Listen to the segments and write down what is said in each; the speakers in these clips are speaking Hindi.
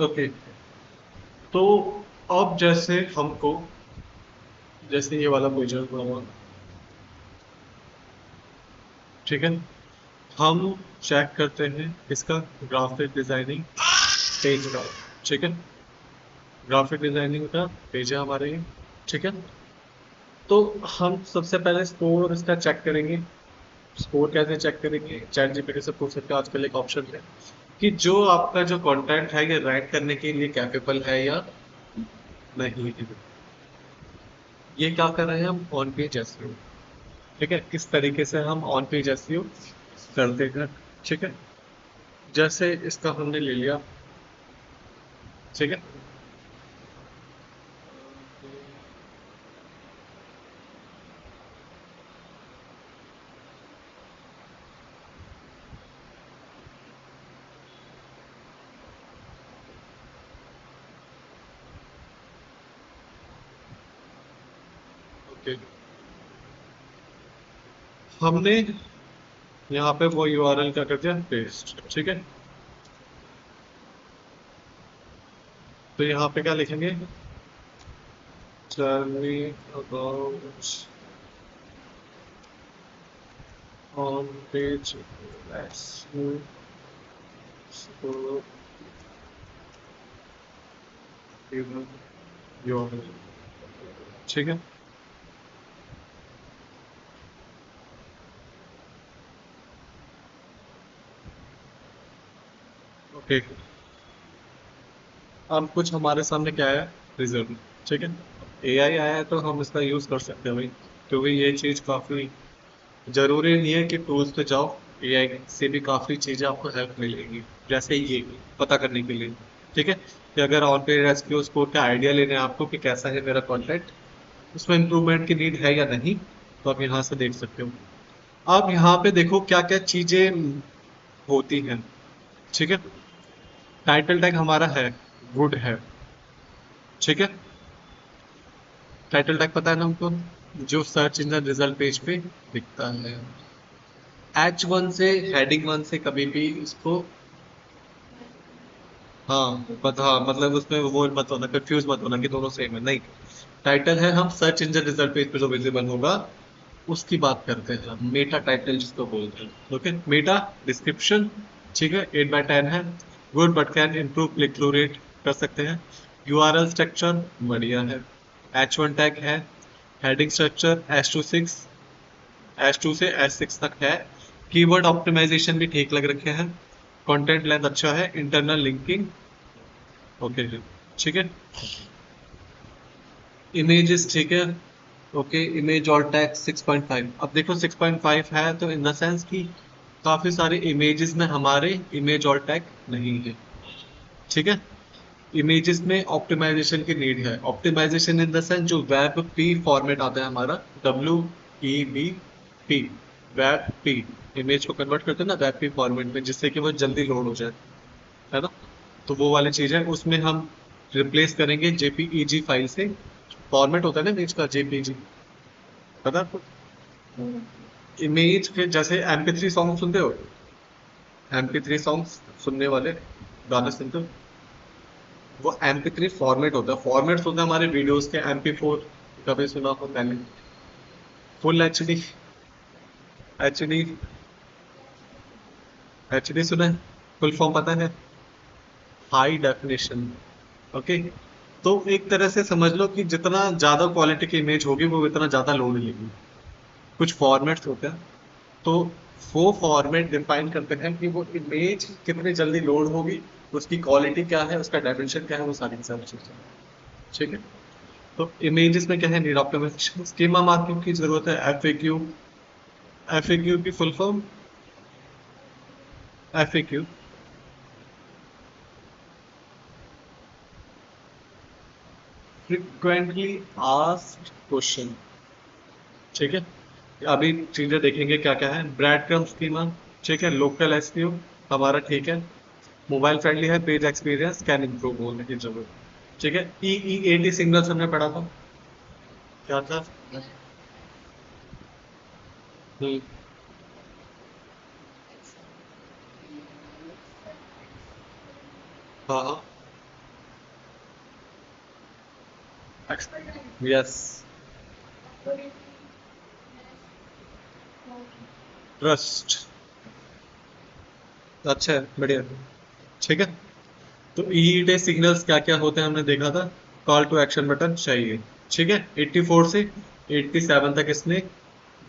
ओके। तो अब जैसे हमको, जैसे ये वाला पेज हुआ, ठीक है, हम चेक करते हैं इसका ग्राफिक डिजाइनिंग पेज का, ठीक है, ग्राफिक डिजाइनिंग का पेज है हमारे ये, ठीक है। तो हम सबसे पहले स्कोर इसका चेक करेंगे। स्कोर कैसे चेक करेंगे? चैट जीपीटी से पूछ सकते हो, आजकल एक ऑप्शन है कि जो आपका जो कंटेंट है ये रैंक करने के लिए कैपेबल है या नहीं है। ये क्या कर रहे हैं हम? ऑन पेज एसईओ, ठीक है, किस तरीके से हम ऑन पेज एसईओ करते हैं, ठीक है। जैसे इसका हमने ले लिया, ठीक है। ओके, हमने यहाँ पे वो यूआरएल क्या कर दिया, पेस्ट, ठीक है। तो यहाँ पे क्या लिखेंगे? Tell me about on page SEO given your, ठीक है। ओके, अब कुछ हमारे सामने क्या आया? रिजल्ट, ठीक है। एआई आया है तो हम इसका यूज कर सकते हैं भाई, क्योंकि ये चीज काफी जरूरी नहीं है कि टूल्स पे जाओ, एआई से भी काफी चीजें आपको हेल्प मिलेगी, जैसे ये पता करने के लिए, ठीक है, कि अगर ऑन पेज एसईओ स्कोर का आइडिया लेने हैं आपको कि कैसा है मेरा कंटेंट, उसमें इंप्रूवमेंट की नीड है या नहीं, तो आप यहाँ से देख सकते हो। आप यहाँ पे देखो क्या क्या चीजें होती हैं, ठीक है। टाइटल टैग हमारा है, गुड है, ठीक है। टाइटल टैग पता है ना हमको, जो सर्च इंजन रिजल्ट पेज पे दिखता है। H1 से, हेडिंग वन से कभी भी इसको, हाँ पता, हाँ मतलब उसमें वो मत होना, कंफ्यूज मत होना कि दोनों सेम है, नहीं। टाइटल है हम सर्च इंजन रिजल्ट पेज पे जो विजिबल होगा उसकी बात करते हैं हम, मेटा टाइटल जिसको बोलते हैं, ओके। मेटा डिस्क्रिप्शन, ठीक है, 8/10 है, good but can improve click through rate, कर सकते हैं। यूआरएल स्ट्रक्चर बढ़िया है, H1 टैग है, हेडिंग स्ट्रक्चर H2 S2 से S6 तक है, कीवर्ड ऑप्टिमाइजेशन भी ठीक लग रखे हैं, कंटेंट लेंथ अच्छा है, इंटरनल लिंकिंग ओके, ठीक है। इमेजेस ठीक है, ओके। इमेज और टैग 6.5, अब देखो 6.5 है तो इन द सेंस कि काफी सारे इमेजेस में हमारे इमेज और टैग नहीं है, ठीक है। इमेजेस में ऑप्टिमाइजेशन की नीड है, ऑप्टिमाइजेशन इन द सेंस जो वेब पी फॉर्मेट आता है हमारा, WEBP, वेब पी, इमेज को कन्वर्ट करते हैं ना वेब पी फॉर्मेट में, जिससे कि वो जल्दी लोड हो जाए, है ना। तो वो वाली चीज है, उसमें हम रिप्लेस करेंगे जेपीईजी फाइल से। फॉर्मेट होता है ना इमेज का, जेपीईजी, पता है आपको? इमेज के जैसे MP3 सॉन्ग सुनते हो, MP3 सॉन्ग्स सुनने वाले, गाने सुनते हो, वो MP3 फॉर्मेट होता है, फॉर्मेट होता है हमारे वीडियोस के, MP4 कभी सुना हो पहले, फुल एचडी, एचडी, एचडी सुना है? फुल फॉर्म पता है? High definition, okay. तो एक तरह से समझ लो कि जितना ज्यादा क्वालिटी की इमेज होगी वो इतना ज्यादा लोड लेगी। कुछ फॉर्मेट्स होते हैं, तो वो फॉर्मेट डिफाइन करते हैं कि वो इमेज कितनी जल्दी लोड होगी, उसकी क्वालिटी क्या है, उसका डायमेंशन क्या है, वो सारी सारी चीजें, ठीक है। तो इमेजेस में क्या है, नीड ऑप्टिमाइजेशन, स्कीमा मार्किंग की जरूरत है, एफएक्यू, एफएक्यू की full form, FAQ, frequently asked question, ठीक है। अभी चीजें देखेंगे क्या क्या है, ब्रेड क्रम स्कीमा, ठीक है, लोकल एसईओ हमारा ठीक है, मोबाइल फ्रेंडली है, पेज एक्सपीरियंस कैन इम्प्रूव होने की जरूरत, ठीक है। EEAT सिग्नल्स हमने पढ़ा था, क्या था? हम्म, हाँ हाँ, यस, ट्रस्ट, अच्छा है, बढ़िया, ठीक है। तो ईईटे सिग्नल्स क्या क्या होते हैं हमने देखा था। कॉल टू एक्शन बटन चाहिए, ठीक है। 84 से 87 तक इसने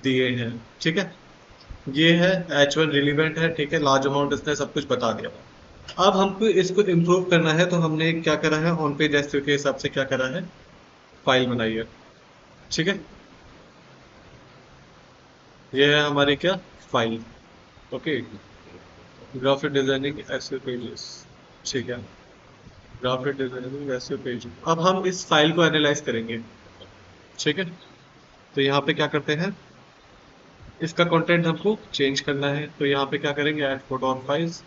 दिए हैं, ठीक है। ये है H1 रिलीवेंट है, ठीक है। लार्ज अमाउंट इसने सब कुछ बता दिया। अब हमको इसको इम्प्रूव करना है, तो हमने क्या करा है, ऑन पेज एसईओ के हिसाब से क्या करा है, फाइल बनाई है, ठीक है। ये है हमारी क्या, file, okay. Graphic designing SEO pages, ठीक है। ग्राफिक डिजाइनिंग एसईओ पेज, अब हम इस फाइल को एनालाइज करेंगे, ठीक है। तो यहाँ पे क्या करते हैं, इसका कंटेंट हमको चेंज करना है, तो यहाँ पे क्या करेंगे, ऐड फोटो ऑन फाइल्स,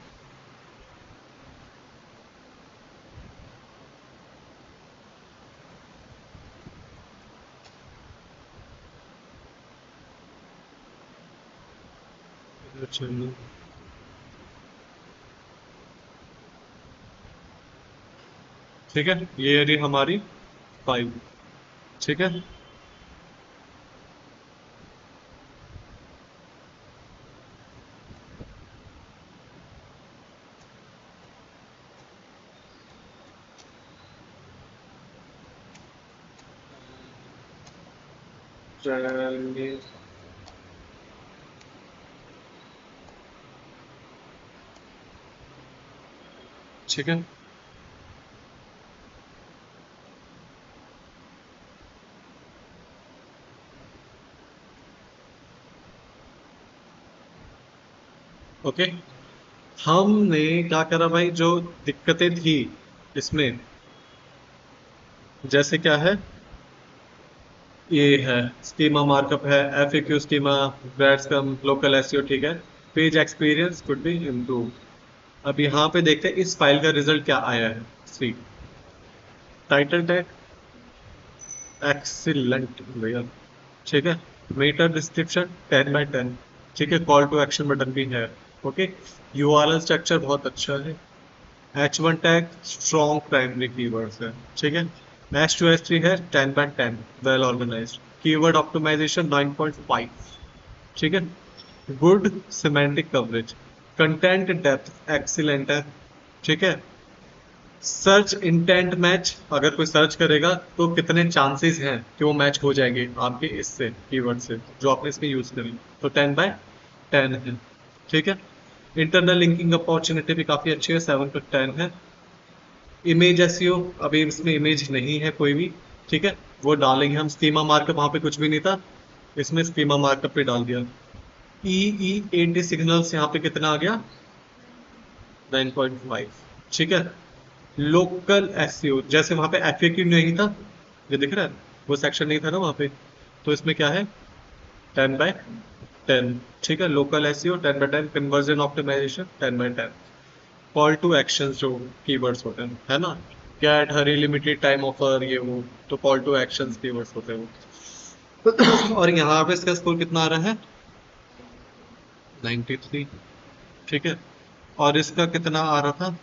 ठीक है। ये रही हमारी फाइल, ठीक है। ठीक है, ओके। हमने क्या करा भाई, जो दिक्कतें थी इसमें, जैसे क्या है, ये है स्कीमा मार्कअप है, एफएक्यू स्कीमा, ब्रैड्स कम लोकल एसईओ, ठीक है। Page experience could be improve. अब यहाँ पे देखते हैं इस फाइल का रिजल्ट क्या आया है। सी, टाइटल टैग एक्सीलेंट भैया, ठीक है। मेटा डिस्क्रिप्शन 10 by 10, ठीक है। कॉल टू एक्शन बटन भी है, ओके। यूआरएल स्ट्रक्चर बहुत अच्छा है। H1 tag strong primary keywords है, ठीक है। H2 H3 है 10 by 10, well organised. Keyword optimisation 9.5, ठीक है। Good semantic coverage, content depth excellent है, ठीक है। सर्च इंटेंट मैच, अगर कोई सर्च करेगा तो कितने चांसेस हैं कि वो मैच हो जाएंगे आपके इससे कीवर्ड से जो आपने इसमें यूज करी, तो 10 by 10 है, ठीक है। इंटरनल लिंकिंग अपॉर्चुनिटी भी काफी अच्छी है, 7 to 10 है। इमेज एसईओ, अभी इसमें इमेज नहीं है कोई भी, ठीक है। वो डालेंगे हम, स्कीमा मार्कअप वहां पे कुछ भी नहीं था, इसमें स्कीमा मार्कअप पे डाल दिया। ई ई एटी सिग्नल्स यहाँ पे कितना आ गया, 9.5, ठीक है। लोकल एसईओ, जैसे वहां पे एफएक्यू नहीं था, ये दिख रहा है, वो सेक्शन नहीं था ना वहां पे, तो इसमें क्या है, 10 by 10, ठीक है। Local SEO 10 by 10, conversion optimisation 10 by 10। Call to action जो कीवर्ड्स होते हैं, है ना, get, hurry, limited time offer, ये वो, तो कॉल टू एक्शन कीवर्ड्स होते हैं वो। और यहाँ पे इसका स्कोर कितना आ रहा है, 93, ठीक है। और इसका कितना आ रहा था,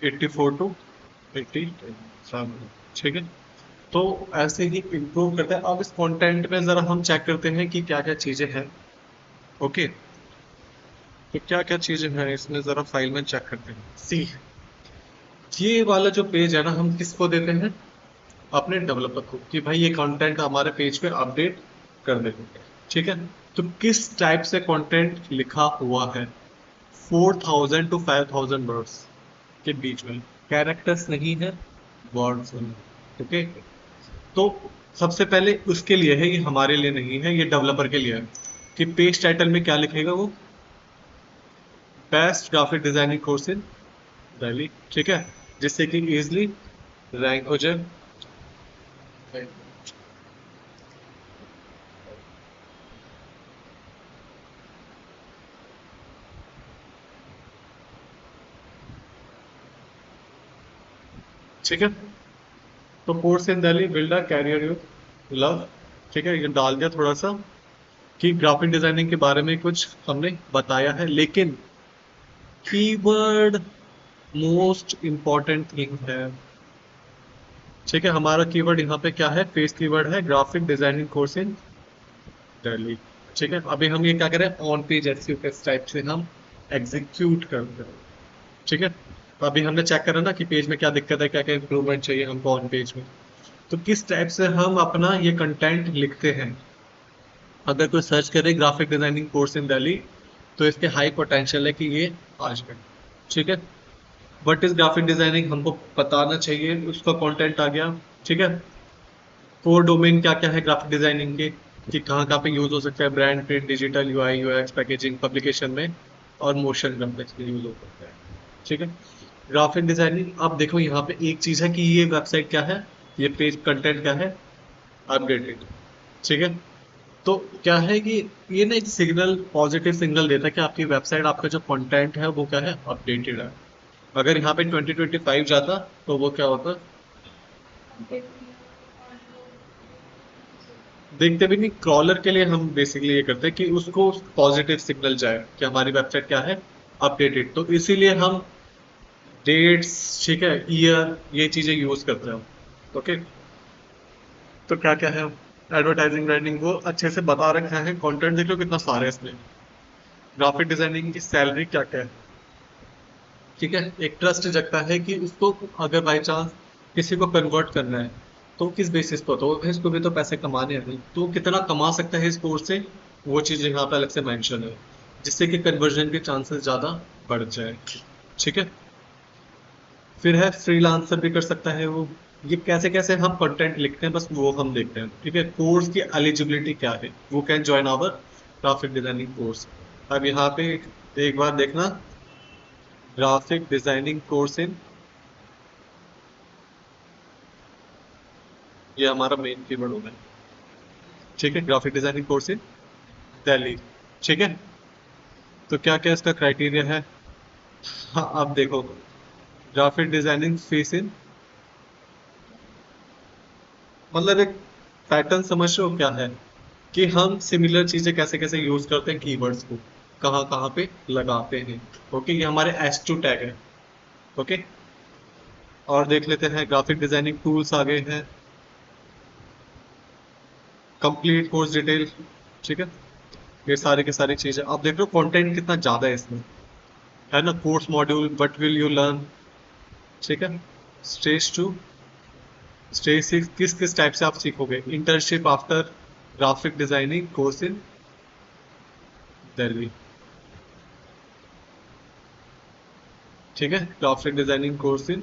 84 to 87, ठीक है। तो ऐसे ही इम्प्रूव करते हैं। अब इस कंटेंट में जरा हम चेक करते हैं कि क्या क्या चीजें हैं, ओके। तो क्या क्या चीजें हैं इसमें, जरा फाइल में चेक करते हैं। सी, ये वाला जो पेज है ना, हम किसको देते हैं, अपने डेवलपर को, कि भाई ये कंटेंट हमारे पेज पे अपडेट कर दे, ठीक है। तो किस टाइप से कंटेंट लिखा हुआ है, 4000 to 5000 वर्ड्स के बीच में, कैरेक्टर्स नहीं है, वर्ड्स हैं, ओके। तो सबसे पहले उसके लिए है, ये हमारे लिए नहीं है, ये डेवलपर के लिए है, कि पेज टाइटल में क्या लिखेगा वो, best graphic designing course in Delhi, ठीक है। जिससे कि इजिली रैंक हो जाए, ठीक है। तो course in Delhi build a career you love, ठीक है, ये डाल दिया थोड़ा सा। कि ग्राफिक डिजाइनिंग के बारे में कुछ हमने बताया है, लेकिन कीवर्ड मोस्ट इम्पॉर्टेंट थिंग है। ठीक है, हमारा कीवर्ड यहाँ पे क्या है, फेस कीवर्ड है graphic designing course in Delhi. ठीक है, अभी हम ये क्या करें, ऑन पेज एसईओ के टाइप से हम एग्जीक्यूट करते हैं। ठीक है, तो अभी हमने चेक करा ना कि पेज में क्या दिक्कत है, क्या क्या इंप्रूवमेंट चाहिए हमको ऑन पेज में। तो किस टाइप से हम अपना ये कंटेंट लिखते हैं। अगर कोई सर्च करे graphic designing course in Delhi, तो इसके हाई पोटेंशियल है कि ये आ जाए। ठीक है, व्हाट इज ग्राफिक डिजाइनिंग हमको बताना चाहिए, उसका कंटेंट आ गया। ठीक है, कोर डोमेन क्या क्या है ग्राफिक डिजाइनिंग के, कि कहाँ कहाँ पे यूज हो सकता है, brand print, digital, UI UX, packaging, publication में, और मोशन ग्राफिक्स में यूज हो सकता है। ठीक है, ग्राफिक डिजाइनिंग, अब देखो यहाँ पे एक चीज है कि ये वेबसाइट क्या है, ये पेज कंटेंट क्या है, अपडेटेड। ठीक है, तो क्या है कि ये ना एक सिग्नल, पॉजिटिव सिग्नल देता है कि आपकी वेबसाइट, आपका जो कंटेंट है वो क्या है, अपडेटेड है। अगर यहाँ पे 2025 जाता तो वो क्या होता, देखते भी नहीं। क्रॉलर के लिए हम बेसिकली ये करते हैं कि उसको पॉजिटिव सिग्नल जाए कि हमारी वेबसाइट क्या है, अपडेटेड। तो इसीलिए हम डेट्स, ठीक है, ईयर, ये चीजें यूज करते हैं। ओके, तो क्या क्या है, एडवर्टाइजिंग, ब्रांडिंग, वो अच्छे से बता रखा है। कंटेंट देख लो कितना सारा है इसमें। ग्राफिक डिजाइनिंग की सैलरी क्या क्या है। ठीक है, एक ट्रस्ट जगता है कि उसको अगर बाई चांस किसी को कन्वर्ट करना है, तो किस बेसिस पर, तो इसको भी तो पैसे कमाने हैं, तो कितना कमा सकता है इस कोर्स से, वो चीज़ यहाँ पे अलग से मेंशन है, जिससे कि कन्वर्जन के चांसेस ज़्यादा बढ़ जाए। ठीक है, फिर है फ्रीलांसर भी कर सकता है वो। ये कैसे कैसे हम कंटेंट लिखते हैं, बस वो हम देखते हैं। ठीक है, कोर्स की एलिजिबिलिटी क्या है, वो can join our graphic designing course. अब यहाँ पे एक बार देखना, ग्राफिक डिजाइनिंग कोर्स इन, ये हमारा मेन कीवर्ड होगा। ठीक है, graphic designing course in Delhi. ठीक है, तो क्या क्या इसका क्राइटेरिया है। हाँ, आप देखो, ग्राफिक डिजाइनिंग फीस इन, मतलब एक पैटर्न समझ रहे हो क्या है, कि हम सिमिलर चीजें कैसे कैसे यूज करते हैं, कीवर्ड्स को कहाँ कहाँ पे लगाते हैं। ओके, ये हमारे S2 टैग है। ओके, और देख लेते हैं ग्राफिक डिजाइनिंग टूल्स आ गए हैं, कंप्लीट कोर्स डिटेल। ठीक है, ये सारी की सारी चीजें आप देख लो, कंटेंट कितना ज्यादा है इसमें, है ना। Course module, what will you learn. ठीक है, स्टेज 2, स्टेज 6, किस किस टाइप से आप सीखोगे, internship after graphic designing course in Delhi. ठीक है, graphic designing course in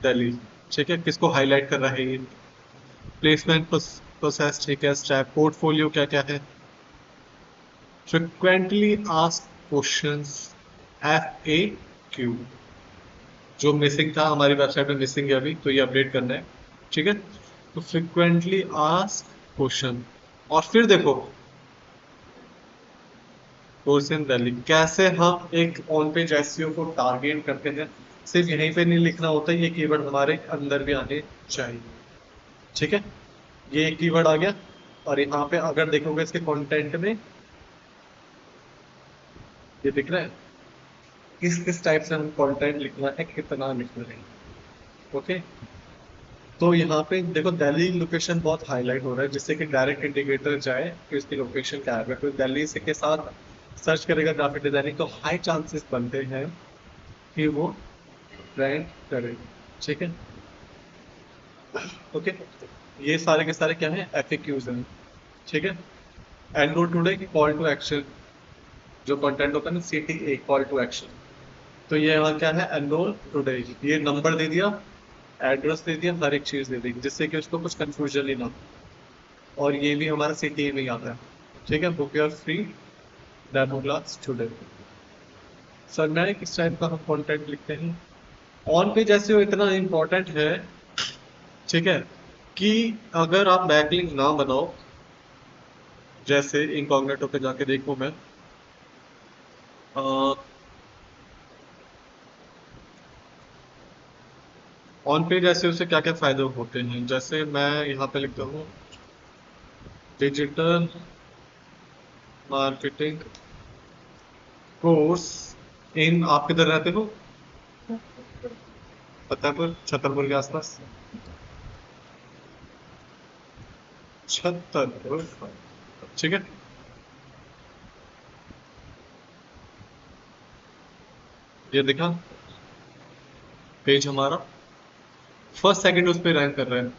Delhi. ठीक है, किसको हाईलाइट कर रहा है ये, प्लेसमेंट प्रोसेस। ठीक है, स्टेप, पोर्टफोलियो क्या क्या है, फ्रिक्वेंटली आस्क्ड क्वेश्चंस, FAQ, जो मिसिंग था हमारी वेबसाइट में, मिसिंग है अभी, तो ये अपडेट करना है। ठीक है, तो फ्रिक्वेंटली आस्क क्वेश्चन, और फिर देखो कोर्स इन दिल्ली, कैसे हम एक ऑन पेज एसईओ को टारगेट करते हैं। सिर्फ यहीं पे नहीं लिखना होता, ये कीवर्ड हमारे अंदर भी आने चाहिए। ठीक है, ये एक कीवर्ड आ गया। और यहाँ पे अगर देखोगे इसके कंटेंट में, ये दिख रहा है किस किस टाइप से हम कंटेंट लिखना है, कितना लिखना है। ओके, तो यहाँ पे देखो दिल्ली लोकेशन बहुत हाईलाइट हो रहा है, जिससे कि डायरेक्ट इंडिकेटर जाए कि उसकी लोकेशन क्या है। अगर कोई दिल्ली से के साथ सर्च करेगा ग्राफिक डिजाइनिंग, तो हाई चांसेस बनते हैं कि वो रैंक करे। ठीक है, ओके, ये सारे के सारे क्या है, FAQs हैं। ठीक है, एनरोल टुडे की कॉल टू एक्शन, जो कंटेंट होता है ना, CTA, कॉल टू एक्शन। तो ये यहाँ क्या है, एनरोल टुडे, ये नंबर दे दिया, एड्रेस दे दिया, हर एक चीज दे दी, जिससे कि उसको कुछ कंफ्यूजन ही ना हो। और ये भी हमारा CTA में ही आता है। ठीक है, book your free demo class today. Sir मैं किस टाइप का हम कंटेंट लिखते हैं, ऑन पे जैसे वो इतना इम्पोर्टेंट है। ठीक है, कि अगर आप बैकलिंक ना बनाओ, जैसे इनकॉग्निटो पे जाके देखूं मैं, ऑन पेज ऐसे उससे क्या क्या फायदे होते हैं, जैसे मैं यहाँ पे लिखता हूँ डिजिटल मार्केटिंग कोर्स इन, आप किधर रहते हो? फतेहपुर, छतरपुर के आसपास। छतरपुर, ठीक है। ये देखा पेज हमारा फर्स्ट सेकंड उस पे रैंक कर रहा है,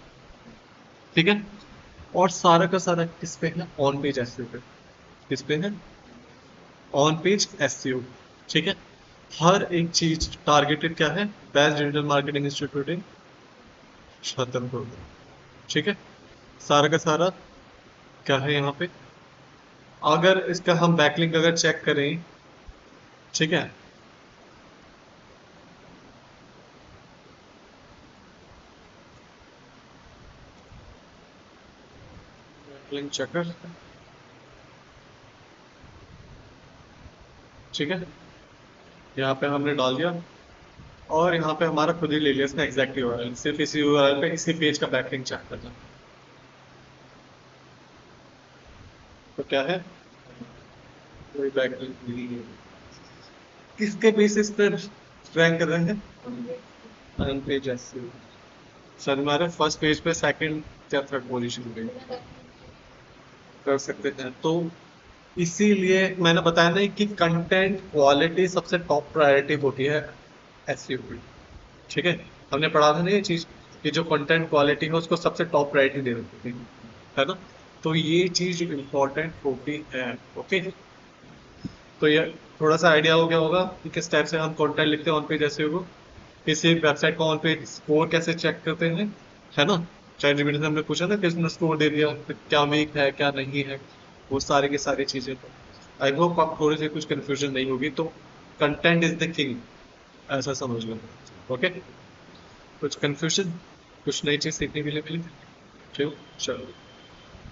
ठीक है। और सारा का सारा किस पे है? ऑन पेज एसईओ पे। किस पे है? ऑन पेज एसईओ, ठीक है। हर एक चीज टारगेटेड क्या है? बेस्ट डिजिटल मार्केटिंग इंस्टीट्यूट इन छतरपुर, ठीक है। सारा का सारा क्या है यहाँ पे? अगर इसका हम बैकलिंक अगर चेक करें, ठीक है, बैकलिंक चेकर, ठीक है। यहाँ पे हमने डाल दिया और यहाँ पे हमारा खुद ही ले लिया इसका एग्जैक्ट यूआरएल, सिर्फ इसी यूआरएल पे इसी पेज का बैकलिंक चेक करना। तो क्या है? कोई बैकलिंक नहीं है। किसके बेसिस पर रैंक कर रहे हैं? On page SEO. सर हमारे फर्स्ट पेज पे सेकंड या थर्ड पोजीशन पे कर सकते हैं। तो इसीलिए मैंने बताया ना कि कंटेंट क्वालिटी सबसे टॉप प्रायोरिटी होती है एसईओ की, ठीक है। हमने पढ़ा था ना ये चीज कि जो कंटेंट क्वालिटी है उसको सबसे टॉप प्रायोरिटी दे रखी है ना। तो ये चीज इम्पोर्टेंट होती है, ओके। तो ये थोड़ा सा आइडिया हो गया होगा कि किस टाइप से हम कंटेंट लिखते हैं ऑन पेज एसईओ को, किसी वेबसाइट का ऑन पेज स्कोर कैसे चेक करते हैं, है ना। चैट जीपीटी से हमने पूछा था किसने स्कोर दे दिया, तो क्या वीक है क्या नहीं है, वो सारी की सारी चीजें। आई होप आप थोड़ी सी कुछ कंफ्यूजन नहीं होगी। तो कंटेंट इज द किंग, ऐसा समझ लो, ओके। कुछ कंफ्यूजन, कुछ नई चीज सीखने के लिए मिली? चलो चलो।